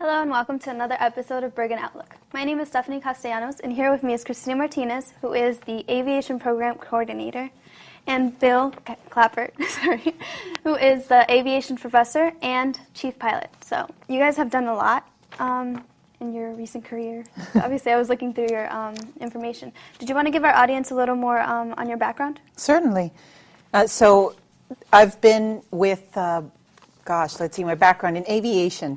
Hello and welcome to another episode of Bergen Outlook. My name is Stefany Castellanos, and here with me is Christina Martinez, who is the Aviation Program Coordinator, and Bill Klappert, who is the Aviation Professor and Chief Pilot. So you guys have done a lot in your recent career. Obviously, I was looking through your information. Did you want to give our audience a little more on your background? Certainly. So I've been with, my background in aviation.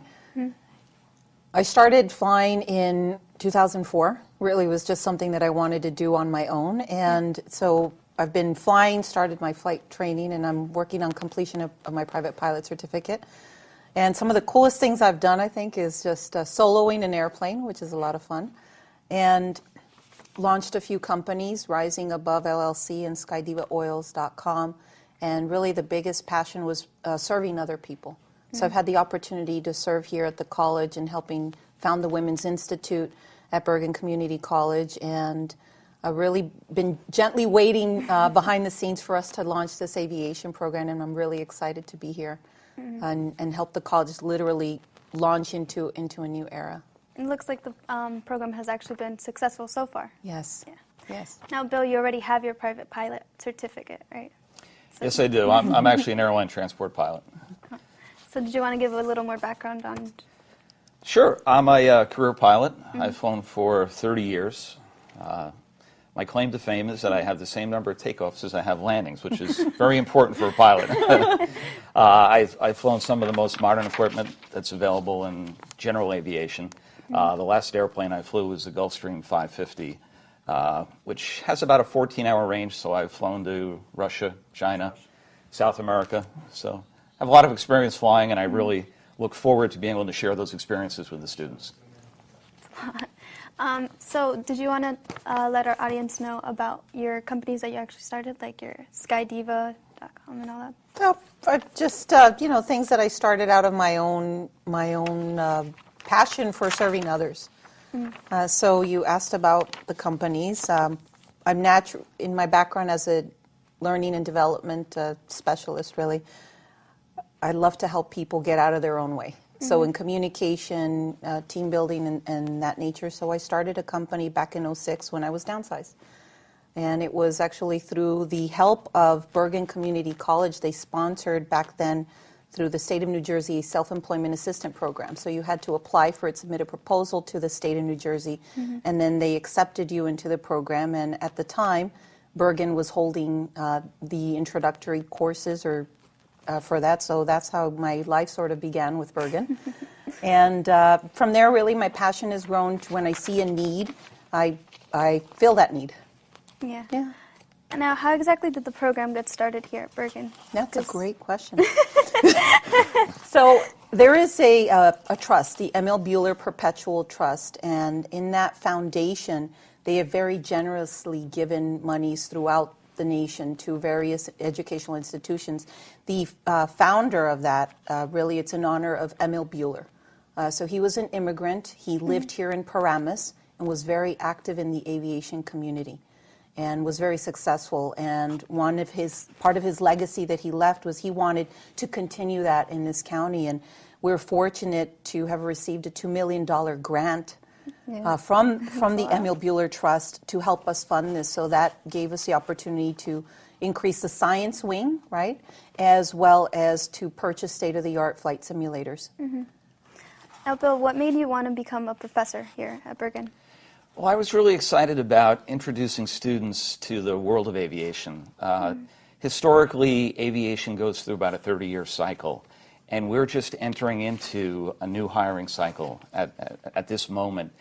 I started flying in 2004. Really was just something that I wanted to do on my own. And so I've been flying, started my flight training, and I'm working on completion of my private pilot certificate. And some of the coolest things I've done, I think, is just soloing an airplane, which is a lot of fun. And launched a few companies, Rising Above LLC and SkyDivaOils.com. And really the biggest passion was serving other people. So I've had the opportunity to serve here at the college and helping found the Women's Institute at Bergen Community College, and I've really been gently waiting behind the scenes for us to launch this aviation program, and I'm really excited to be here and help the college literally launch into a new era. It looks like the program has actually been successful so far. Yes. Yeah. Yes. Now, Bill, you already have your private pilot certificate, right? So Yes, I do. I'm actually an airline transport pilot. So did you want to give a little more background on? Sure. I'm a career pilot. I've flown for 30 years. My claim to fame is that I have the same number of takeoffs as I have landings, which is very important for a pilot. I've flown some of the most modern equipment that's available in general aviation. The last airplane I flew was the Gulfstream 550, which has about a 14-hour range, so I've flown to Russia, China, South America. So I have a lot of experience flying, and I really look forward to being able to share those experiences with the students. So did you want to let our audience know about your companies that you actually started, like your SkyDiva.com and all that? Well, just things that I started out of my own passion for serving others. So you asked about the companies. I'm in my background as a learning and development specialist, really. I love to help people get out of their own way. So in communication, team building, and that nature. So I started a company back in 2006 when I was downsized. And it was actually through the help of Bergen Community College. They sponsored back then through the state of New Jersey a self-employment assistant program. So you had to apply for it, submit a proposal to the state of New Jersey, and then they accepted you into the program. And at the time, Bergen was holding the introductory courses for that, so that's how my life sort of began with Bergen. And from there, really, my passion has grown to when I see a need, I fill that need. Yeah. Yeah. Now, how exactly did the program get started here at Bergen? That's a great question. So there is a trust, the Emil Buehler Perpetual Trust, and in that foundation, they have very generously given monies throughout the nation to various educational institutions. The founder of that, really, it's in honor of Emil Buehler. So he was an immigrant. He lived here in Paramus and was very active in the aviation community and was very successful. And part of his legacy that he left was he wanted to continue that in this county. And we're fortunate to have received a $2 million grant from the Emil Buehler Trust to help us fund this. So that gave us the opportunity to increase the science wing, right, as well as to purchase state-of-the-art flight simulators. Now, Bill, what made you want to become a professor here at Bergen? Well, I was really excited about introducing students to the world of aviation. Historically, aviation goes through about a 30-year cycle, and we're just entering into a new hiring cycle at this moment.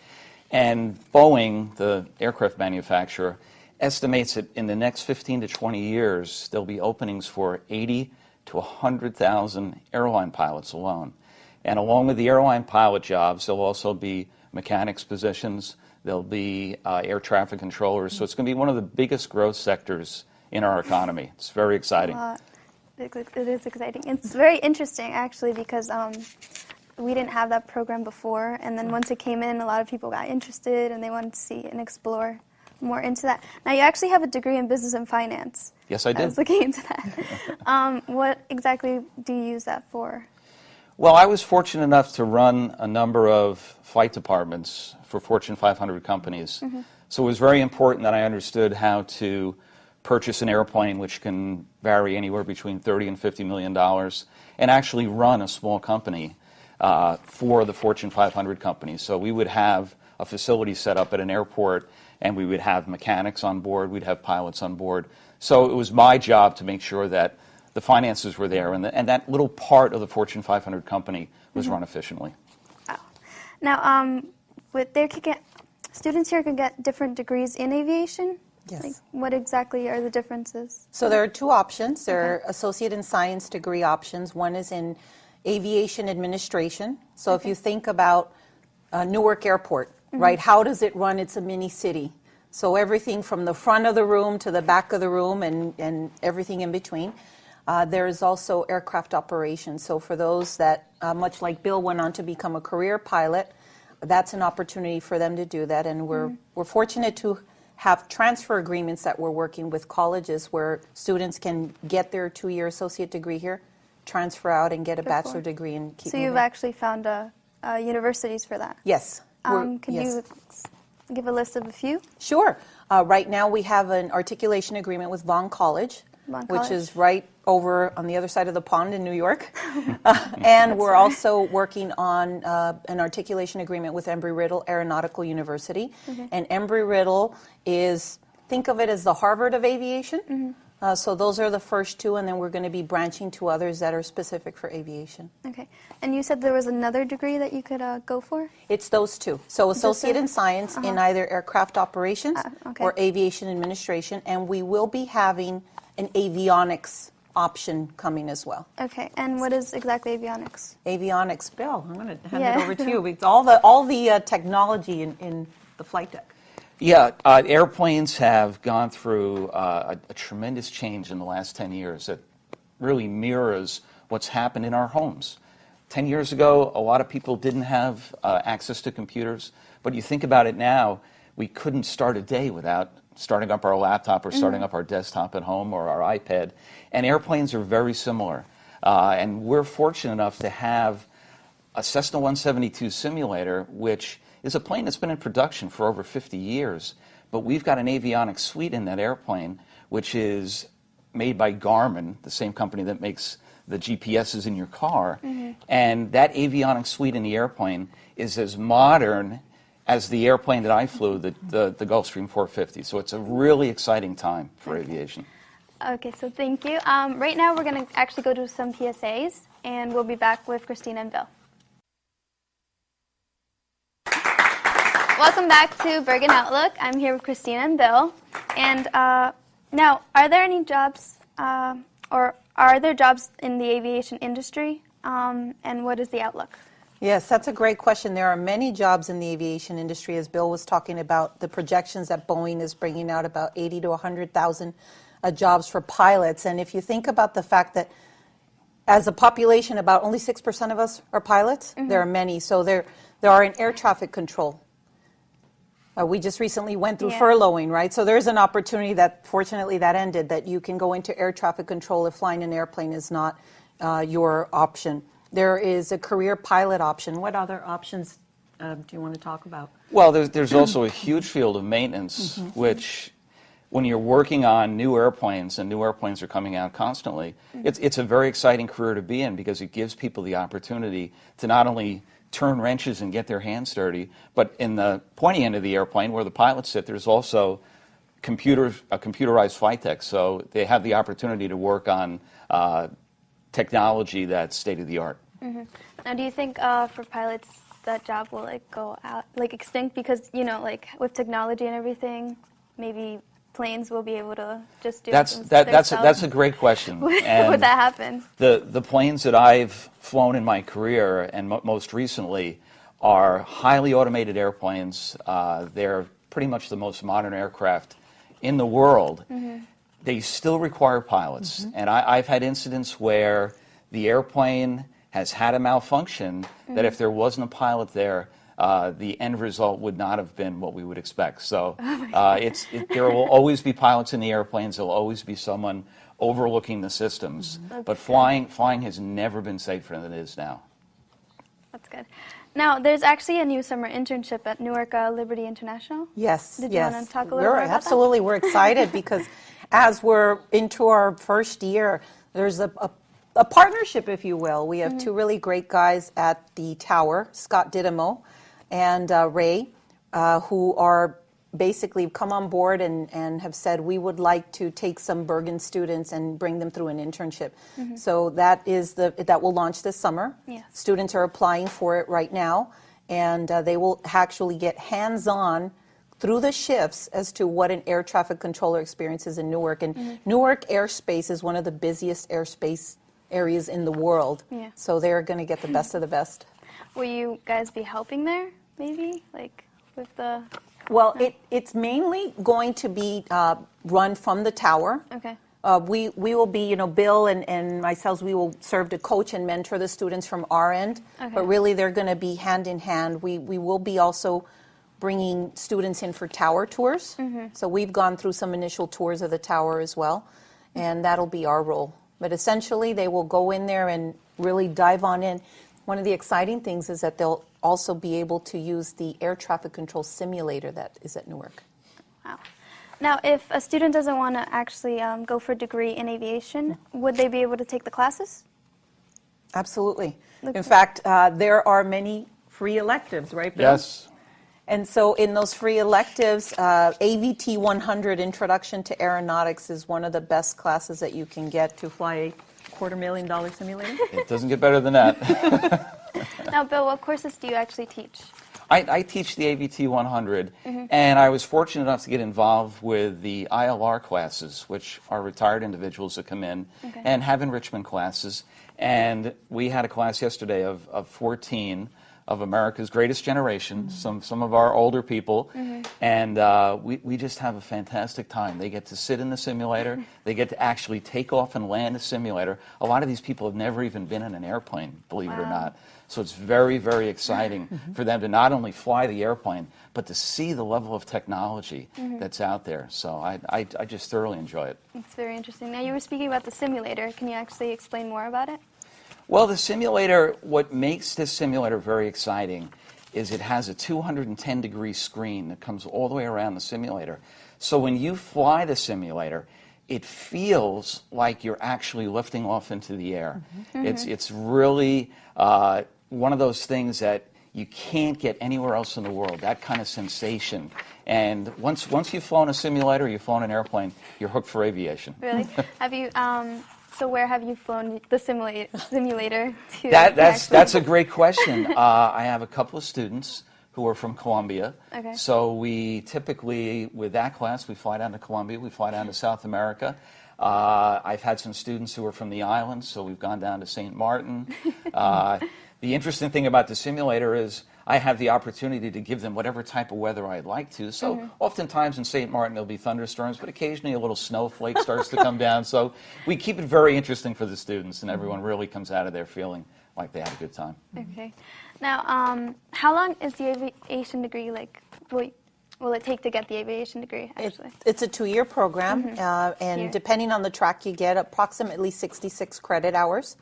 And Boeing, the aircraft manufacturer, estimates that in the next 15 to 20 years, there'll be openings for 80 to 100,000 airline pilots alone. And along with the airline pilot jobs, there'll also be mechanics positions, there'll be air traffic controllers. So it's going to be one of the biggest growth sectors in our economy. It's very exciting. It is exciting. It's very interesting, actually, because we didn't have that program before. And then once it came in, a lot of people got interested, and they wanted to see and explore more into that. Now, you actually have a degree in business and finance. Yes, I did. I was looking into that. What exactly do you use that for? Well, I was fortunate enough to run a number of flight departments for Fortune 500 companies. So it was very important that I understood how to purchase an airplane, which can vary anywhere between $30 and $50 million, and actually run a small company for the Fortune 500 companies. So we would have a facility set up at an airport, and we would have mechanics on board, we'd have pilots on board. So it was my job to make sure that the finances were there, and that little part of the Fortune 500 company was run efficiently. Wow. Now, students here can get different degrees in aviation? Yes. Like, what exactly are the differences? So there are two options. There are associate in science degree options. One is in aviation administration. So if you think about Newark Airport, right, how does it run? It's a mini city. So everything from the front of the room to the back of the room and everything in between. There is also aircraft operations. So for those that, much like Bill, went on to become a career pilot, that's an opportunity for them to do that. And we're fortunate to have transfer agreements that we're working with colleges where students can get their 2-year associate degree here, transfer out and get a bachelor degree and keep So moving. you've actually found universities for that? Yes. Could yes. you give a list of a few? Sure. Right now we have an articulation agreement with Vaughn College, which is right over on the other side of the pond in New York. And we're also working on an articulation agreement with Embry-Riddle Aeronautical University. And Embry-Riddle is, think of it as the Harvard of aviation. So those are the first two, and then we're going to be branching to others that are specific for aviation. Okay. And you said there was another degree that you could go for? It's those two. So associate in science in either aircraft operations or aviation administration, and we will be having an avionics option coming as well. Okay. And what is exactly avionics? Avionics, Bill, I'm going to hand it over to you. It's all the technology in the flight deck. Yeah, airplanes have gone through a tremendous change in the last 10 years that really mirrors what's happened in our homes. 10 years ago, a lot of people didn't have access to computers, but you think about it now, we couldn't start a day without starting up our laptop or starting up our desktop at home or our iPad. And airplanes are very similar. And we're fortunate enough to have a Cessna 172 simulator, which is a plane that's been in production for over 50 years. But we've got an avionics suite in that airplane, which is made by Garmin, the same company that makes the GPSs in your car. And that avionics suite in the airplane is as modern as the airplane that I flew, the Gulfstream 450. So it's a really exciting time for aviation. Okay, so thank you. Right now we're going to actually go to some PSAs, and we'll be back with Christina and Bill. Welcome back to Bergen Outlook. I'm here with Christina and Bill. And now, are there any jobs, or are there jobs in the aviation industry? And what is the outlook? Yes, that's a great question. There are many jobs in the aviation industry, as Bill was talking about, the projections that Boeing is bringing out about 80 to 100,000 jobs for pilots. And if you think about the fact that as a population, about only 6% of us are pilots, there are many. So there are in air traffic control. We just recently went through furloughing, right? So there's an opportunity that, fortunately, that ended, that you can go into air traffic control if flying an airplane is not your option. There is a career pilot option. What other options do you want to talk about? Well, there's also a huge field of maintenance, which, when you're working on new airplanes, and new airplanes are coming out constantly, it's a very exciting career to be in because it gives people the opportunity to not only turn wrenches and get their hands dirty, but in the pointy end of the airplane where the pilots sit, there's also a computerized flight deck, so they have the opportunity to work on technology that's state-of-the-art. Now, do you think for pilots that job will go out, extinct? Because, with technology and everything, maybe planes will be able to just do that's a great question. And would that happen? The planes that I've flown in my career, and most recently, are highly automated airplanes. They're pretty much the most modern aircraft in the world. They still require pilots. And I've had incidents where the airplane has had a malfunction that if there wasn't a pilot there, the end result would not have been what we would expect. So there will always be pilots in the airplanes. There will always be someone overlooking the systems. But flying has never been safer than it is now. That's good. Now, there's actually a new summer internship at Newark Liberty International. Yes, Did you yes. want to talk a little bit about Absolutely, we're excited because as we're into our first year, there's a partnership, if you will. We have two really great guys at the tower, Scott Didymo and Ray, who are basically come on board and have said we would like to take some Bergen students and bring them through an internship. So that will launch this summer. Yes. Students are applying for it right now, and they will actually get hands-on through the shifts as to what an air traffic controller experience is in Newark. And Newark airspace is one of the busiest airspace areas in the world. Yeah. So they're going to get the best of the best. Will you guys be helping there, maybe, like with the? Well, it's mainly going to be run from the tower. Okay. We will be, Bill and myself, we will serve to coach and mentor the students from our end. Okay. But really, they're going to be hand in hand. We will be also bringing students in for tower tours. So we've gone through some initial tours of the tower as well, and that'll be our role. But essentially, they will go in there and really dive on in. One of the exciting things is that they'll also be able to use the air traffic control simulator that is at Newark. Wow. Now, if a student doesn't want to actually go for a degree in aviation, would they be able to take the classes? Absolutely. In fact, there are many free electives, right, Bill? Yes. And so in those free electives, AVT 100 Introduction to Aeronautics is one of the best classes that you can get to fly a $250,000 simulator. It doesn't get better than that. Now, Bill, what courses do you actually teach? I teach the AVT 100, and I was fortunate enough to get involved with the ILR classes, which are retired individuals that come in and have enrichment classes. And we had a class yesterday of 14 of America's greatest generation, some of our older people, and we just have a fantastic time. They get to sit in the simulator. They get to actually take off and land a simulator. A lot of these people have never even been in an airplane, believe it or not. So it's very, very exciting for them to not only fly the airplane, but to see the level of technology that's out there. So I just thoroughly enjoy it. It's very interesting. Now, you were speaking about the simulator. Can you actually explain more about it? Well, the simulator, what makes this simulator very exciting is it has a 210-degree screen that comes all the way around the simulator. So when you fly the simulator, it feels like you're actually lifting off into the air. It's really one of those things that you can't get anywhere else in the world, that kind of sensation. And once you've flown a simulator, you've flown an airplane, you're hooked for aviation. Really? Have you? So where have you flown the simulator to? That's a great question. I have a couple of students who are from Colombia. Okay. So we typically, with that class, we fly down to Colombia, we fly down to South America. I've had some students who are from the islands, so we've gone down to St. Martin. The interesting thing about the simulator is I have the opportunity to give them whatever type of weather I'd like to. So oftentimes in St. Martin there'll be thunderstorms, but occasionally a little snowflake starts to come down. So we keep it very interesting for the students, and everyone really comes out of there feeling like they had a good time. Okay. Now, how long is the aviation degree like? Will it take to get the aviation degree, actually? It's a 2-year program, and depending on the track you get, approximately 66 credit hours.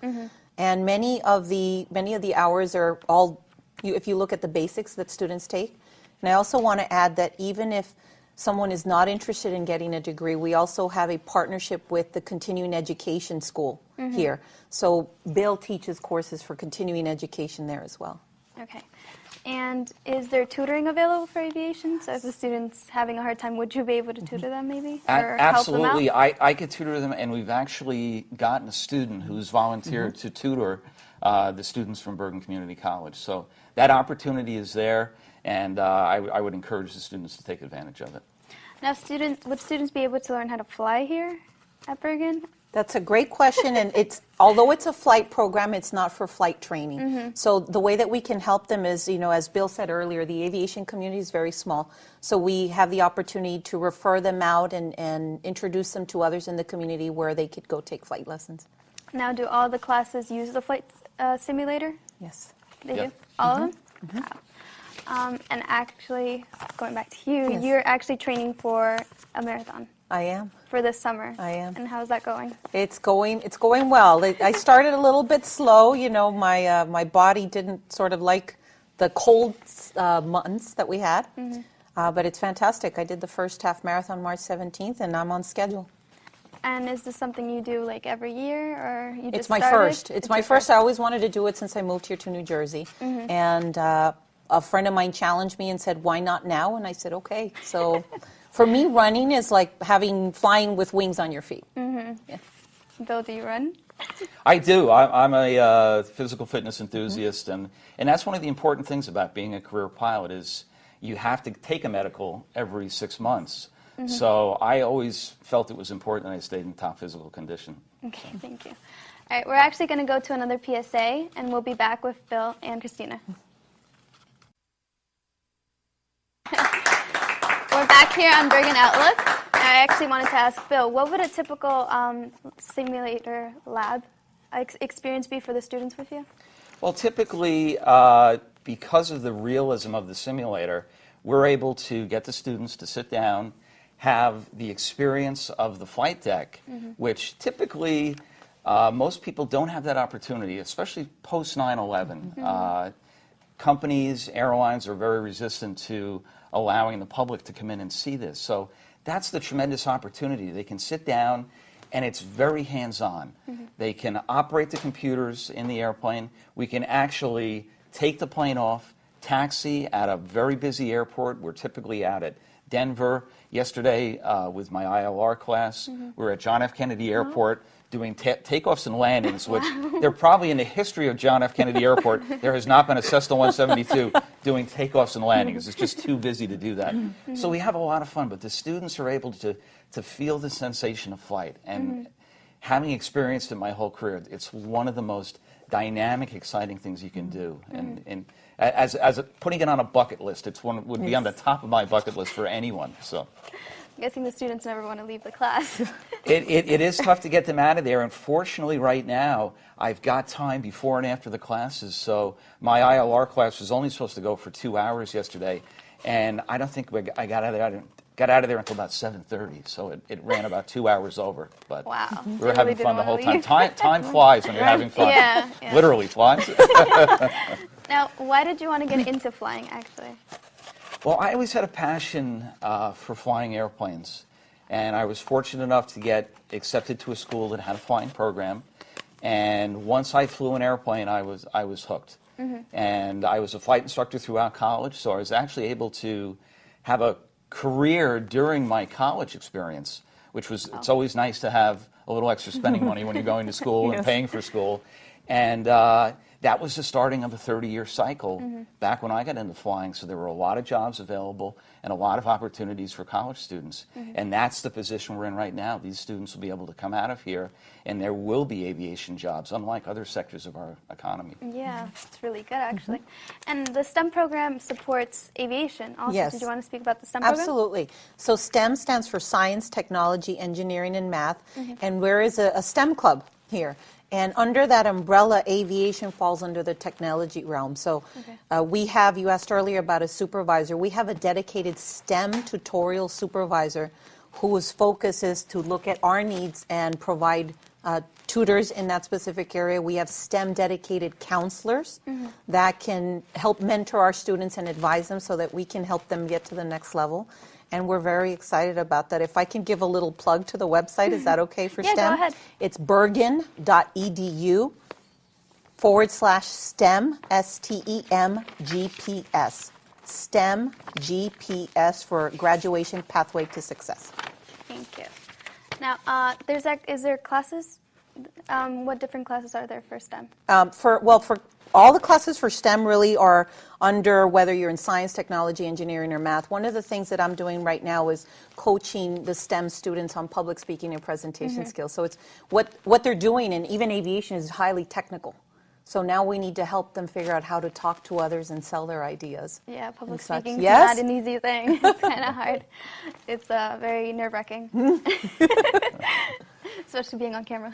And many of the hours are all, if you look at the basics that students take. And I also want to add that even if someone is not interested in getting a degree, we also have a partnership with the continuing education school here. So Bill teaches courses for continuing education there as well. Okay. And is there tutoring available for aviation? So if a student's having a hard time, would you be able to tutor them maybe? Or Absolutely. help them out? I could tutor them, and we've actually gotten a student who's volunteered to tutor the students from Bergen Community College. So that opportunity is there, and I would encourage the students to take advantage of it. Now, would students be able to learn how to fly here at Bergen? That's a great question, and although it's a flight program, it's not for flight training. So the way that we can help them is, as Bill said earlier, the aviation community is very small. So we have the opportunity to refer them out and introduce them to others in the community where they could go take flight lessons. Now, do all the classes use the flight simulator? Yes. They do? All of them? Wow. And actually, going back to you, Yes. you're actually training for a marathon. I am. for this summer. I am. And how's that going? It's going well. I started a little bit slow. You know, my body didn't sort of like the cold months that we had. But it's fantastic. I did the first half marathon March 17th, and I'm on schedule. And is this something you do like every year, or you just It's my started? first. It's my first. I always wanted to do it since I moved here to New Jersey. And a friend of mine challenged me and said, "Why not now?" And I said, "Okay." So for me, running is like flying with wings on your feet. Yeah. Bill, do you run? I do. I'm a physical fitness enthusiast, and that's one of the important things about being a career pilot is you have to take a medical every 6 months. So I always felt it was important that I stayed in top physical condition. Okay, thank you. All right, we're actually going to go to another PSA, and we'll be back with Bill and Christina. We're back here on Bergen Outlook. I actually wanted to ask Bill, what would a typical simulator lab experience be for the students with you? Well, typically, because of the realism of the simulator, we're able to get the students to sit down, have the experience of the flight deck, which typically most people don't have that opportunity, especially post 9/11. Companies, airlines are very resistant to allowing the public to come in and see this. So that's the tremendous opportunity. They can sit down, and it's very hands-on. They can operate the computers in the airplane. We can actually take the plane off, taxi at a very busy airport. We're typically out at Denver. Yesterday, with my ILR class, we were at John F. Kennedy Airport doing takeoffs and landings, which they're probably in the history of John F. Kennedy Airport, there has not been a Cessna 172 doing takeoffs and landings. It's just too busy to do that. So we have a lot of fun, but the students are able to feel the sensation of flight. And having experienced it my whole career, it's one of the most dynamic, exciting things you can do. And as putting it on a bucket list, it's one would be on the top of my bucket list for anyone. So, I'm guessing the students never want to leave the class. it is tough to get them out of there. And fortunately, right now, I've got time before and after the classes. So my ILR class was only supposed to go for 2 hours yesterday, and I don't think I got out of there until about 7:30. So it ran about 2 hours over. But Wow. we were having fun the whole time. Time flies when you're having fun. Yeah. Literally flies. Now, why did you want to get into flying, actually? Well, I always had a passion for flying airplanes, and I was fortunate enough to get accepted to a school that had a flying program. And once I flew an airplane, I was hooked. And I was a flight instructor throughout college, so I was actually able to have a career during my college experience, which was it's always nice to have a little extra spending money when you're going to school and paying for school. And that was the starting of a 30-year cycle back when I got into flying. So there were a lot of jobs available and a lot of opportunities for college students. And that's the position we're in right now. These students will be able to come out of here, and there will be aviation jobs, unlike other sectors of our economy. Yeah, it's really good, actually. And the STEM program supports aviation also. Yes. Did you want to speak about the STEM program? Absolutely. So STEM stands for Science, Technology, Engineering, and Math. And there is a STEM club here. And under that umbrella, aviation falls under the technology realm. So we have, you asked earlier about a supervisor. We have a dedicated STEM tutorial supervisor whose focus is to look at our needs and provide tutors in that specific area. We have STEM dedicated counselors that can help mentor our students and advise them so that we can help them get to the next level. And we're very excited about that. If I can give a little plug to the website, is that okay for Yeah, STEM? go ahead. It's bergen.edu/STEM, STEM GPS. STEM GPS for Graduation Pathway to Success. Thank you. Now, is there classes? What different classes are there for STEM? For all the classes for STEM really are under whether you're in science, technology, engineering, or math. One of the things that I'm doing right now is coaching the STEM students on public speaking and presentation skills. So it's what they're doing, and even aviation is highly technical. So now we need to help them figure out how to talk to others and sell their ideas. Yeah, public and such. speaking is Yes? not an easy thing. It's kind of hard. It's very nerve-wracking. Especially being on camera.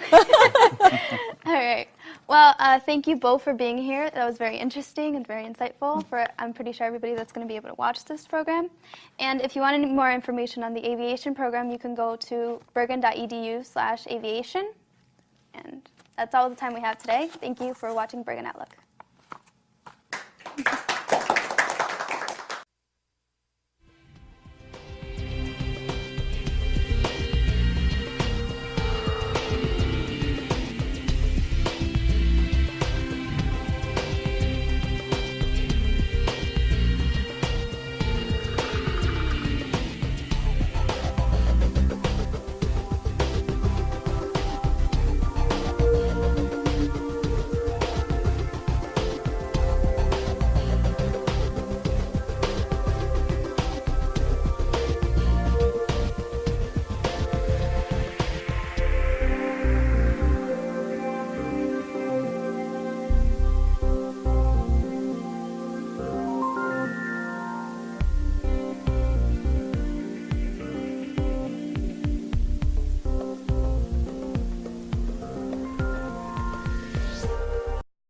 All right. Well, thank you both for being here. That was very interesting and very insightful for, I'm pretty sure, everybody that's going to be able to watch this program. And if you want any more information on the aviation program, you can go to bergen.edu/aviation. And that's all the time we have today. Thank you for watching Bergen Outlook.